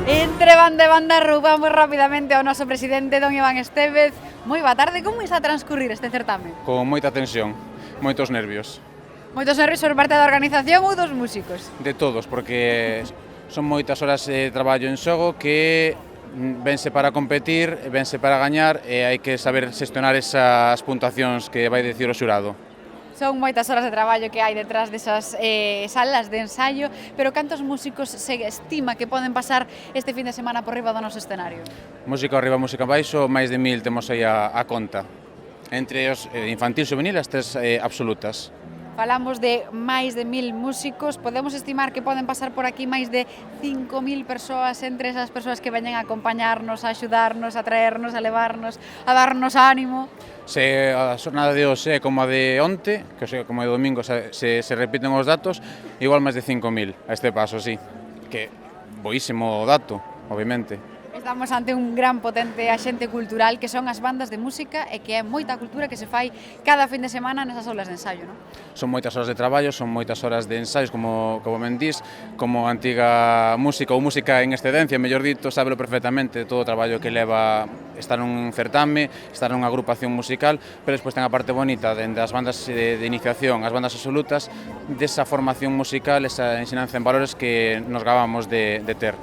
Entre banda e banda roubamos rapidamente ao noso presidente don Iván Estévez. Moi boa tarde, como está a transcurrir este certame? Con moita tensión, moitos nervios. Moitos nervios por parte da organización ou dos músicos? De todos, porque son moitas horas de traballo en xogo que vense para competir, vense para gañar e hai que saber xestionar esas puntuacións que vai dicir o xurado. Son moitas horas de traballo que hai detrás desas salas de ensaio, pero cantos músicos se estima que poden pasar este fin de semana por riba do noso escenario? Música arriba, música abaixo, máis de 1000 temos aí a conta. Entre os infantil e juvenil, as tres absolutas. Falamos de máis de 1000 músicos, podemos estimar que poden pasar por aquí máis de 5000 persoas, entre esas persoas que veñen a acompañarnos, a axudarnos, a traernos, a levarnos, a darnos ánimo. Se a xornada de hoxe é como a de onte, que sei, como a de domingo se repiten os datos, igual máis de 5000 a este paso, sí. Que boísimo dato, obviamente. Estamos ante un gran potente axente cultural que son as bandas de música e que é moita cultura que se fai cada fin de semana nesas aulas de ensaio, non? Son moitas horas de traballo, son moitas horas de ensaios, como ben dís, como antiga música ou música en excedencia, mellor dito, sábelo perfectamente todo o traballo que leva estar nun certame, estar nunha agrupación musical, pero despois ten a parte bonita dende as bandas de iniciación, as bandas absolutas, desa formación musical, esa ensinanza en valores que nos gabamos de ter.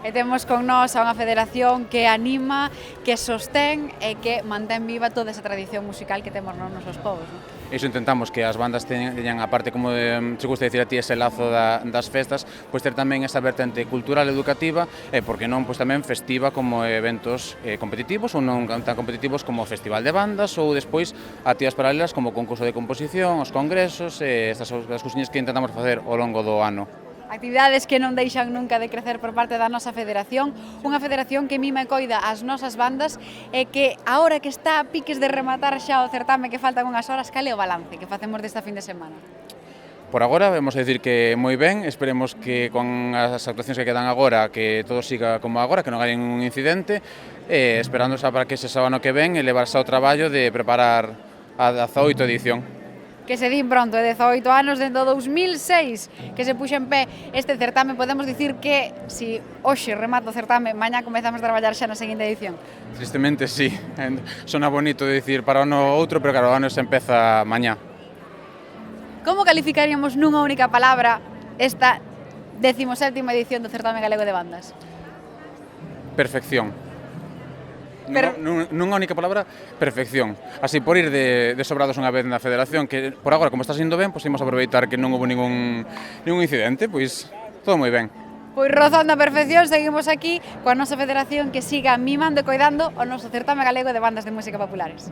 E temos con nós a unha federación que anima, que sostén e que mantén viva toda esa tradición musical que temos nos nosos povos, non? Iso intentamos, que as bandas teñan, aparte, como se gusta dicir a ti, ese lazo das festas, pois ter tamén esa vertente cultural educativa e, porque non, pois tamén festiva como eventos competitivos ou non tan competitivos como o Festival de Bandas ou despois actividades paralelas como o concurso de composición, os congresos e estas as cousiñas que intentamos facer ao longo do ano. Actividades que non deixan nunca de crecer por parte da nosa federación, unha federación que mima e coida as nosas bandas e que, agora que está a piques de rematar xa o certame, que faltan unhas horas, cal é o balance que facemos desta fin de semana? Por agora, vamos a dicir que moi ben, esperemos que con as actuacións que quedan agora, que todo siga como agora, que non hai ningún incidente, esperando xa para que ese sábado que ven e levarse ao traballo de preparar a 18ª edición. Que se din pronto, 18 anos dende o 2006 que se puxo en pé este certame, podemos dicir que si hoxe remata o certame, mañá comezamos a traballar xa na seguinte edición. Tristemente, sí. Sona bonito dicir para o ano outro, pero claro, o ano se empeza mañá. Como calificaríamos nunha única palabra esta 17ª edición do certame galego de bandas? Perfección. Nunha única palabra, perfección. Así, por ir de sobrados unha vez na federación, que por agora, como está sendo ben, pois imos aproveitar que non houve ningún incidente, pois todo moi ben. Pois rozando a perfección, seguimos aquí coa nosa federación que siga mimando e coidando o noso certame galego de bandas de música populares.